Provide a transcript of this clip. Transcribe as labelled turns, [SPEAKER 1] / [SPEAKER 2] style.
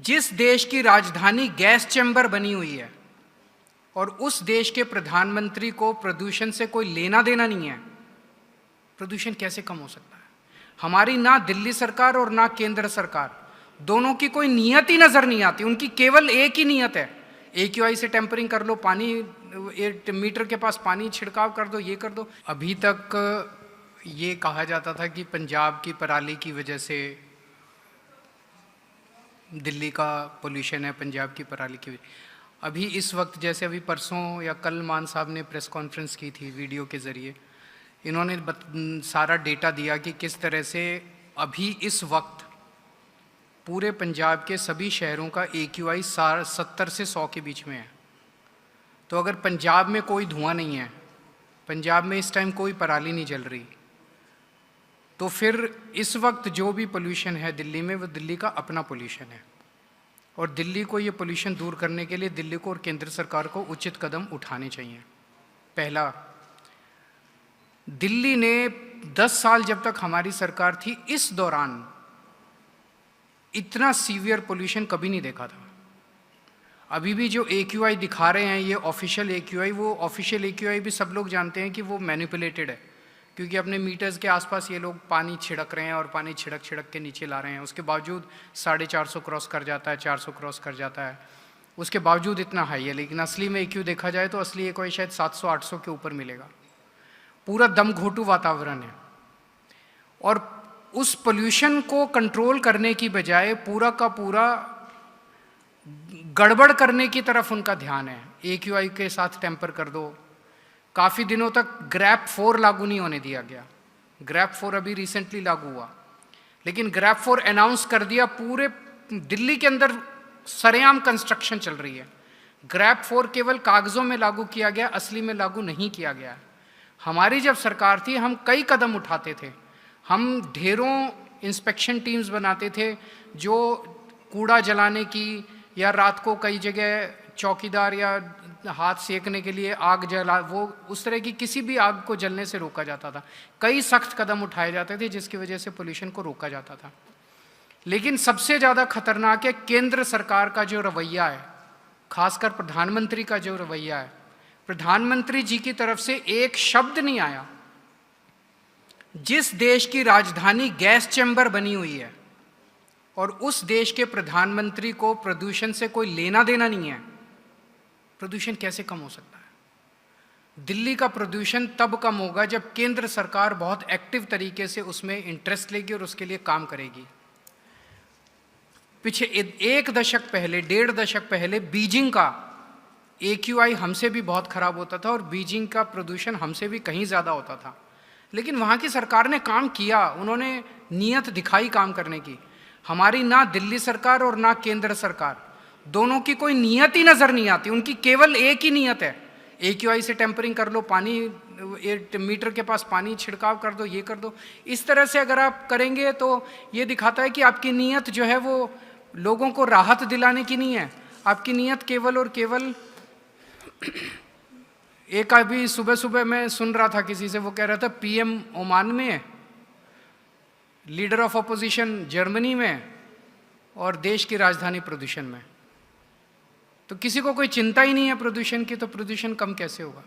[SPEAKER 1] जिस देश की राजधानी गैस चैम्बर बनी हुई है और उस देश के प्रधानमंत्री को प्रदूषण से कोई लेना देना नहीं है, प्रदूषण कैसे कम हो सकता है? हमारी ना दिल्ली सरकार और ना केंद्र सरकार, दोनों की कोई नियत ही नजर नहीं आती। उनकी केवल एक ही नियत है, AQI से टेम्परिंग कर लो, पानी मीटर के पास पानी छिड़काव कर दो, ये कर दो। अभी तक ये कहा जाता था कि पंजाब की पराली की वजह से दिल्ली का पोल्यूशन है, पंजाब की पराली की वजह। अभी इस वक्त, जैसे अभी परसों या कल मान साहब ने प्रेस कॉन्फ्रेंस की थी वीडियो के ज़रिए, इन्होंने सारा डेटा दिया कि किस तरह से अभी इस वक्त पूरे पंजाब के सभी शहरों का AQI 70 से 100 के बीच में है। तो अगर पंजाब में कोई धुआं नहीं है, पंजाब में इस टाइम कोई पराली नहीं जल रही, तो फिर इस वक्त जो भी पोल्यूशन है दिल्ली में, वो दिल्ली का अपना पोल्यूशन है। और दिल्ली को ये पोल्यूशन दूर करने के लिए दिल्ली को और केंद्र सरकार को उचित कदम उठाने चाहिए। पहला, दिल्ली ने 10 साल जब तक हमारी सरकार थी, इस दौरान इतना सीवियर पोल्यूशन कभी नहीं देखा था। अभी भी जो AQI दिखा रहे हैं, ये ऑफिशियल AQI, वो ऑफिशियल AQI भी सब लोग जानते हैं कि वो मैनिपुलेटेड है, क्योंकि अपने मीटर्स के आसपास ये लोग पानी छिड़क रहे हैं और पानी छिड़क के नीचे ला रहे हैं। उसके बावजूद 450 क्रॉस कर जाता है, 400 क्रॉस कर जाता है, उसके बावजूद इतना हाई है। लेकिन असली में AQ देखा जाए तो असली AQI शायद 700-800 के ऊपर मिलेगा। पूरा दम घोटू वातावरण है। और उस पोल्यूशन को कंट्रोल करने की बजाय पूरा का पूरा गड़बड़ करने की तरफ उनका ध्यान है। AQI के साथ टेम्पर कर दो। काफ़ी दिनों तक ग्रैप 4 लागू नहीं होने दिया गया। ग्रैप 4 अभी रिसेंटली लागू हुआ, लेकिन ग्रैप 4 अनाउंस कर दिया। पूरे दिल्ली के अंदर सरेआम कंस्ट्रक्शन चल रही है। ग्रैप 4 केवल कागज़ों में लागू किया गया, असली में लागू नहीं किया गया। हमारी जब सरकार थी, हम कई कदम उठाते थे। हम ढेरों इंस्पेक्शन टीम्स बनाते थे जो कूड़ा जलाने की, या रात को कई जगह चौकीदार या हाथ सेकने के लिए आग जला, वो उस तरह की किसी भी आग को जलने से रोका जाता था। कई सख्त कदम उठाए जाते थे जिसकी वजह से पोल्यूशन को रोका जाता था। लेकिन सबसे ज़्यादा खतरनाक है केंद्र सरकार का जो रवैया है, खासकर प्रधानमंत्री का जो रवैया है। प्रधानमंत्री जी की तरफ से एक शब्द नहीं आया। जिस देश की राजधानी गैस चैम्बर बनी हुई है और उस देश के प्रधानमंत्री को प्रदूषण से कोई लेना देना नहीं है, प्रदूषण कैसे कम हो सकता है? दिल्ली का प्रदूषण तब कम होगा जब केंद्र सरकार बहुत एक्टिव तरीके से उसमें इंटरेस्ट लेगी और उसके लिए काम करेगी। पीछे 1 दशक पहले, 1.5 दशक पहले बीजिंग का AQI हमसे भी बहुत खराब होता था और बीजिंग का प्रदूषण हमसे भी कहीं ज़्यादा होता था। लेकिन वहाँ की सरकार ने काम किया, उन्होंने नीयत दिखाई काम करने की। हमारी ना दिल्ली सरकार और ना केंद्र सरकार, दोनों की कोई नियत ही नज़र नहीं आती। उनकी केवल एक ही नियत है, AQI से टेम्परिंग कर लो, पानी मीटर के पास पानी छिड़काव कर दो, ये कर दो। इस तरह से अगर आप करेंगे तो ये दिखाता है कि आपकी नियत जो है वो लोगों को राहत दिलाने की नहीं है। आपकी नियत केवल और केवल एक, अभी सुबह सुबह मैं सुन रहा था किसी से, वो कह रहा था PM ओमान में है, लीडर ऑफ अपोजिशन जर्मनी में, और देश की राजधानी प्रदूषण में। तो किसी को कोई चिंता ही नहीं है प्रदूषण की, तो प्रदूषण कम कैसे होगा?